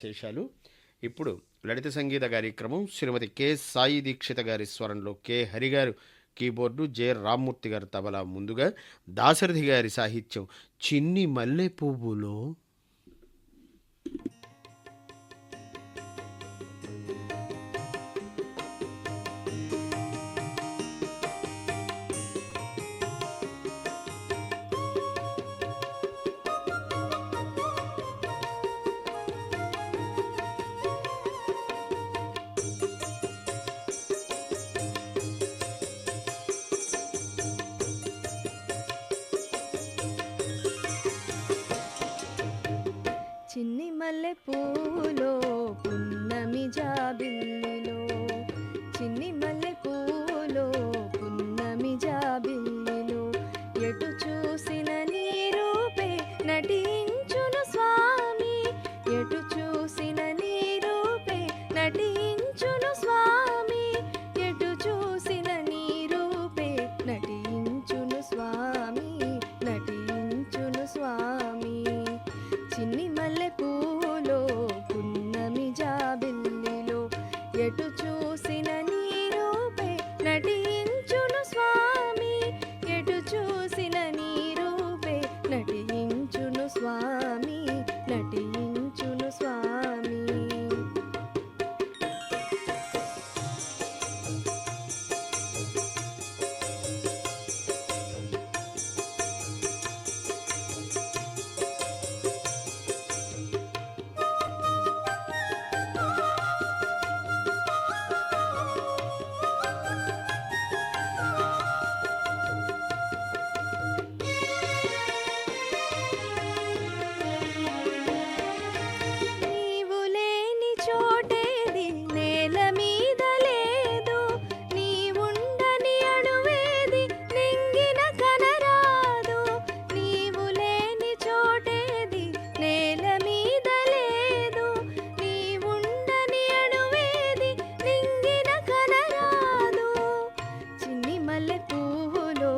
విశేషాలు. ఇప్పుడు లలిత సంగీత కార్యక్రమం శ్రీమతి కె సాయి దీక్షిత గారి స్వరంలో, కె హరి గారు కీబోర్డు, జె రామ్మూర్తి గారు తబలా. ముందుగా దాశరథి గారి సాహిత్యం చిన్ని మల్లె పువ్వులో. చిన్ని మల్లె పూలో పున్నమి జాబిల్లిలో, చిన్ని మల్లె పూలో పున్నమి జాబిల్లిలో, ఎటు చూసిన నీ రూపే నటించును స్వామి, ఎటు చూసిన నీ రూపే నటించును స్వామి, ఎటు చూసిన నీ రూపే నటించును స్వామి, నటించును స్వామి. చిన్ని మల్లె పూలో పున్నమి జాబిల్లిలో, ఎటు చూసిన నీ రూపే నటించును స్వామి, ఎటు చూసిన నీ రూపే నటించును స్వామి, నటించును స్వామి. నీవు లేని చోటేది నేల మీద లేదు, నీవుండని అణువేది నింగిన కనరాదు, నీవు లేని చోటేది నేల మీద లేదు, నీవుండని అణువేది నింగిన కనరాదు. చిన్ని మల్లె పువ్వులో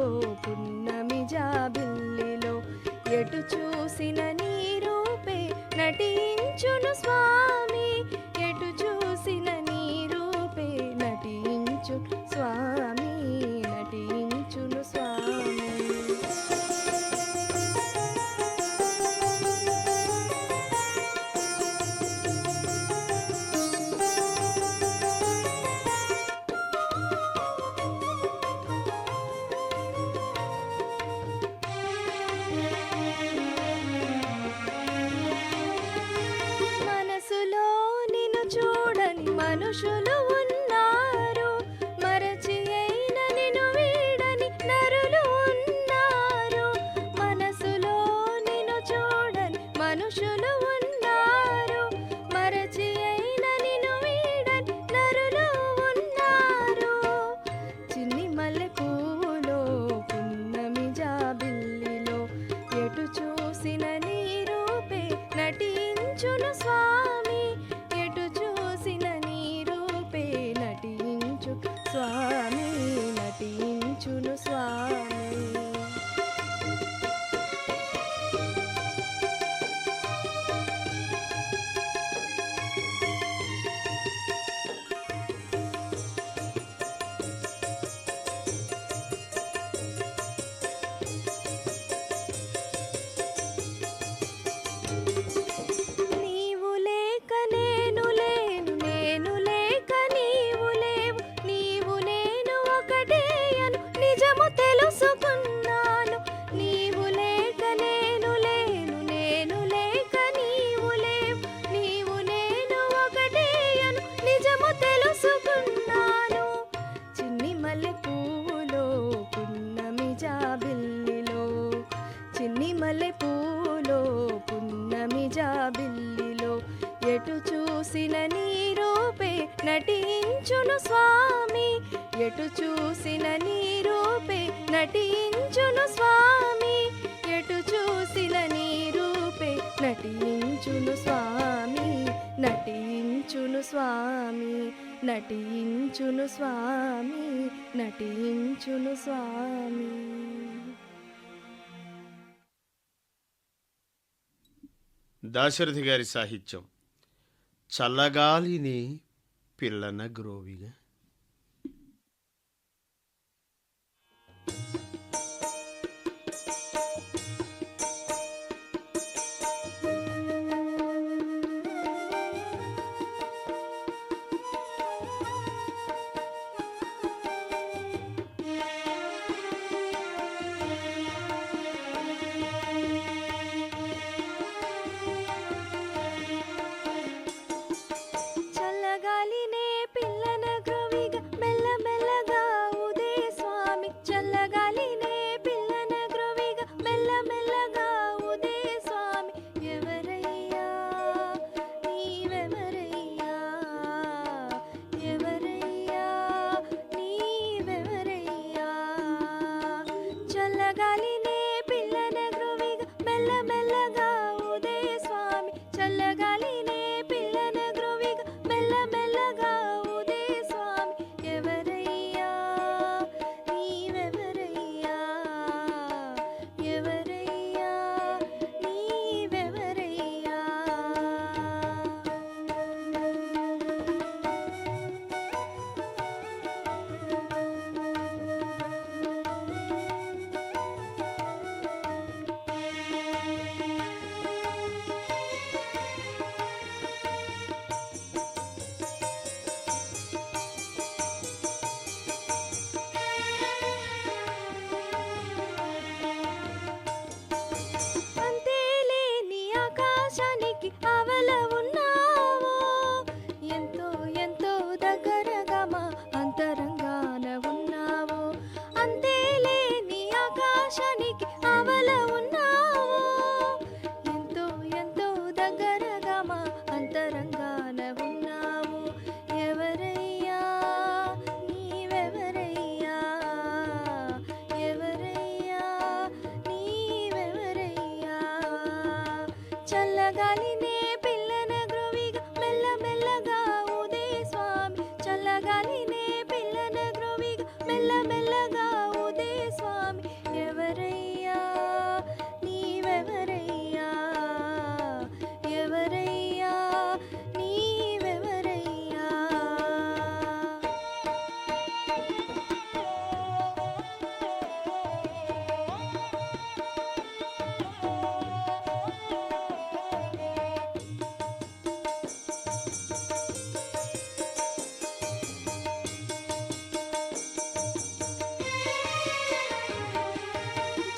పున్నమి జాబిల్లిలో, ఎటు చూసిన నీ రూపే నటించును స్వామి, ఎటు చూసిన నీ రూపే నటించు స్వామి, నటించును స్వామి. మనసులో నిన్ను చూడని మనుషులు ఉన్నారు, మరచి అయిన నిన్ను వీడని నరులు ఉన్నారు, మనసులో నిన్ను చూడని మనుషులు ఉన్నారు, మరచి అయిన నిన్ను వీడని నరులు ఉన్నారు. చిన్ని మల్లె పూలో పున్నమి జాబిల్లిలో, ఎటు చూసిన నీ రూపే నటించును స్వామి, ఎటు చూసిన నీ రూపే నటించు స్వామి, నటించును స్వామి. నీవు లేక నేను లేను, నేను లేక నీవు లేవు, నీవు నేను ఒకటే అను నిజము తెలుసుకున్నాను, నీవు లేక నేను లేను, నేను లేక నీవు లేవు, నీవు నేను ఒకటే అను నిజము తెలుసుకున్నాను. చిన్ని మల్లె పువ్వులో పున్నమి జాబిల్లిలో, చిన్ని మల్లె పువ్వులో పున్నమి జాబిల్లిలో, ఎటు చూసిన నీ రూపే నటించును స్వామి, ఎటు చూసిన నీ రూపే నటించును స్వామి, ఎటు చూసిన నీ రూపే నటించును స్వామి, నటించును స్వామి, నటించును స్వామి, నటించును స్వామి. దాశరథి గారి సాహిత్యం చల్లగాలిని పిల్లన గ్రోవిగా. చల్లగాలినే పిల్లన గ్రోవిగా మెల్లమెల్లగా ఊదే స్వామి. చల్లగాలినే పిల్లన గ్రోవిగా మెల్లమెల్లగా ఊదే స్వామి. ఎవరయ్యా నీవెవరయ్యా, ఎవరయ్యా నీవెవరయ్యా. చల్లగాలినే పిల్లన గ్రోవిగా మెల్లమెల్లగా ఊదే స్వామి. చల్లగాలినే పిల్లన గ్రోవిగా మెల్లమెల్లగా ఊదే స్వామి. ఎవరయ్యా నీవెవరయ్యా, ఎవరయ్యా నీవెవరయ్యా. అంతేలేని ఆకాశానికి ఆవల ఉన్నావో, ఎంతో ఎంతో దగ్గరగా మా అంతరంగాన ఉన్నావో. అంతేలేని ఆకాశానికి ఆవల ఉన్నావో, ఎంతో ఎంతో దగ్గరగా మా అంతరంగాన ఉన్నావో. ఎవరయ్యా నీవెవరయ్యా, ఎవరయ్యా నీవెవరయ్యా. చల్లగాలినే పిల్లన గ్రోవిగా మెల్లమెల్లగా ఊదే స్వామి. చల్లగాలినే పిల్లన గ్రోవిగా మెల్లమెల్లగా ఊదే స్వామి. ఎవరయ్యా నీవెవరయ్యా, ఎవరయ్యా నీవెవరయ్యా.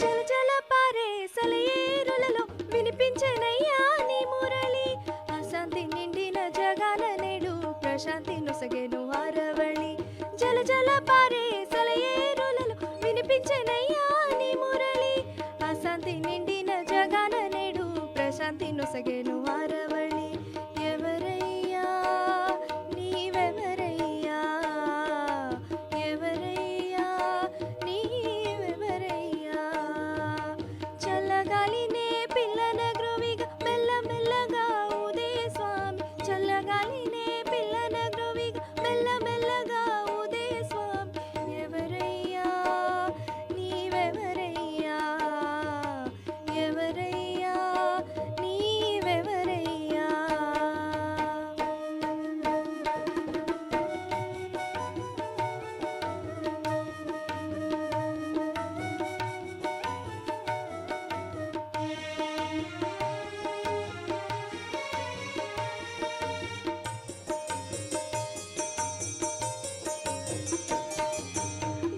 జలజల పారే సెలయేరులలో వినిపించెనయ్యా నీ మురళి. అశాంతి నిండిన జగాన నేడు ప్రశాంతి నొసగెను హారవళి. జలజల పారే సెలయేరులలో వినిపించెనయ్యా నీ మురళి. అశాంతి నిండిన జగాన నేడు ప్రశాంతి నొసగెను హారవళి. ఎవరయ్యా నీవెవరయ్యా, ఎవరయ్యా నీవెవరయ్యా. చల్లగాలినే పిల్లన గ్రోవిగా మెల్లమెల్లగా ఊదే స్వామి. చల్లగాలినే పిల్లన గ్రోవిగా మెల్లమెల్లగా ఊదే స్వామి. ఎవరయ్యా నీవెవరయ్యా, ఎవరయ్యా నీవెవరయ్యా.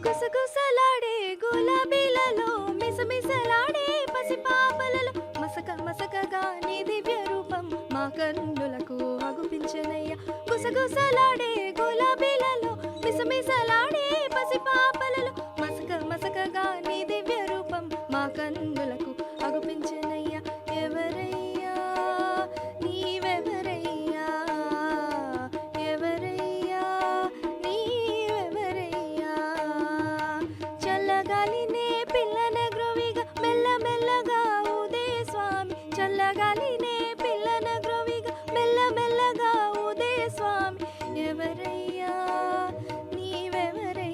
గుసగుసలాడే గులాబీలలో మిసమిసలాడే పసిపాపలలో మసక మసకగా నీ దివ్య రూపం మా కన్నులకు అగుపించెనయ్యా. గుసగుసలాడే గులాబీలలో మిసమిసలాడే పసిపాపలలో మసక మసకగా నీ దివ్య రూపం మా కన్నులకు అగుపించెనయ్యా. ఎవరయ్యా నీవెవరయ్యా, ఎవరయ్యా నీవెవరయ్యా. చల్లగాలినే పిల్లన గ్రోవిగా మెల్లమెల్లగా ఊదే స్వామి. చల్లగాలినే పిల్లన గ్రోవిగా మెల్లమెల్లగా ఊదే స్వామి. ఎవరయ్యా నీవెవరయ్యా.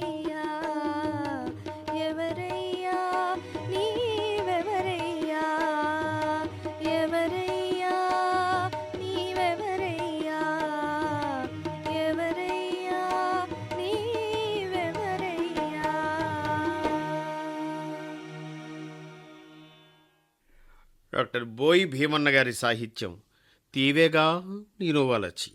డాక్టర్ బోయి భీమన్న గారి సాహిత్యం తీవేగా నేను వలచి.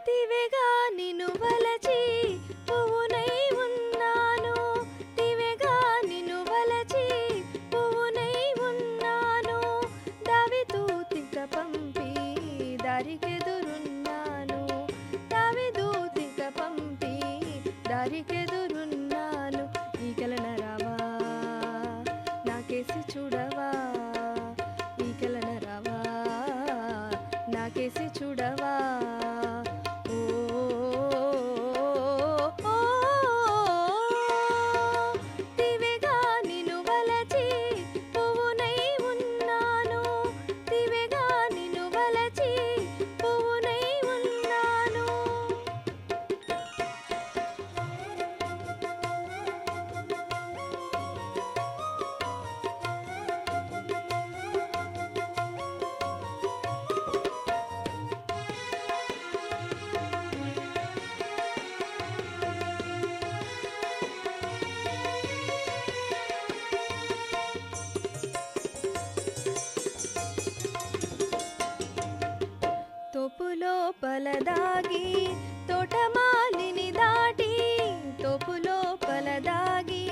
తివెగా నిన్ను వలచి పువ్వునై ఉన్నాను, తివెగా నిన్ను వలచి పువ్వునై ఉన్నాను, దావిదు తిక పంపి దారికెదురున్నాను, దావిదు తిక పంపి దారికెదురున్నాను. ఈగలన రావా నాకేసి చూడవా, ఈగలన రావా నాకేసి చూడవా. ఓ ఓ, తివెగా నిన్ను వలచి పువ్వునై ఉన్నాను, తివెగా నిన్ను వలచి పువ్వునై ఉన్నాను. తోపులో పలదాగి తోటమాలిని దాటి, తోపులో పలదాగి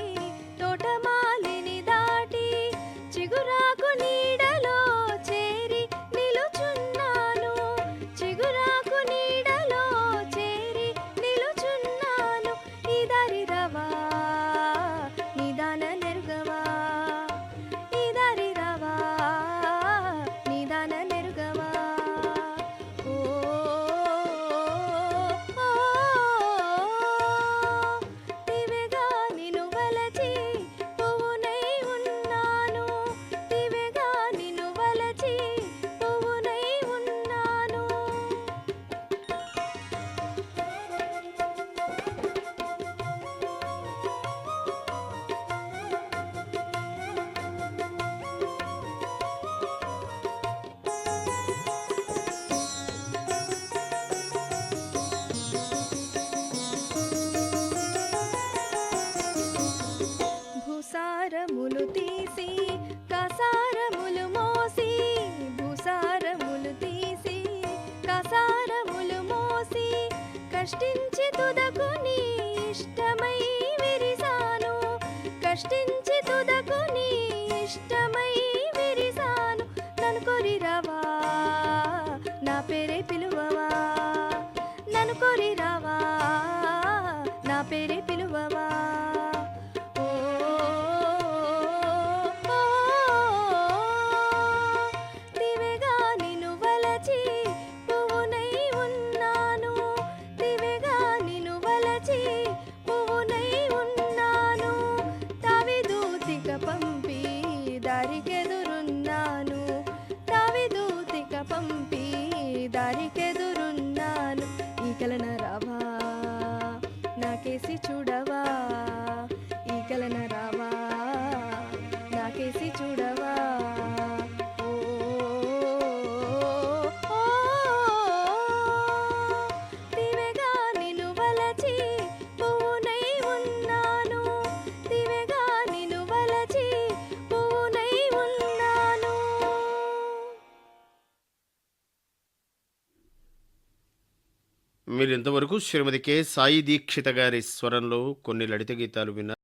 తోటమాలిని దాటి, చిగురాకు నీడలో చేరి నిలుచున్నాను, చిగురాకు నీడలో చేరి నిలుచున్నాను. ఈ దారి రవా నిదాన నెరుగవా, ఈ దారి రవా నిదాన నెరుగవా. ఓ ఓ, తివెగా నిన్ను వలచి పువ్వునై ఉన్నాను, తివెగా నిన్ను వలచి పువ్వునై ఉన్నాను. భూసారములు తీసి కసారములు మోసి, భూసారములు తీసి కసారములు మోసి, కష్టించి తుదకు నీ ఇష్టమై విరిసాను, కష్టించి తుదకు నీ ఇష్టమై విరిసాను. నన్ను కోరి రావా నా పేరే పిలువవా, నన్ను కోరి రావా నా పేరే పిలువవా. ఓ ఓ, తివెగా నిన్ను వలచి పువ్వునై ఉన్నాను, తివెగా నిన్ను వలచి పువ్వునై ఉన్నాను, దావిదు తిక పంపి దారికెదురున్నాను, దావిదు తిక పంపి దారికెదురున్నాను. ఈగలన రావా నాకేసి చూడవా, ఈగలన రావా నాకేసి చూడవా. ఓ ఓ, తివెగా నిన్ను వలచి పువ్వునై ఉన్నాను, తివెగా నిన్ను వలచి పువ్వునై ఉన్నాను. మీరు ఇంతవరకు శ్రీమతి కె సాయి దీక్షిత గారి స్వరంలో కొన్ని లలిత గీతాలు విన్నారు.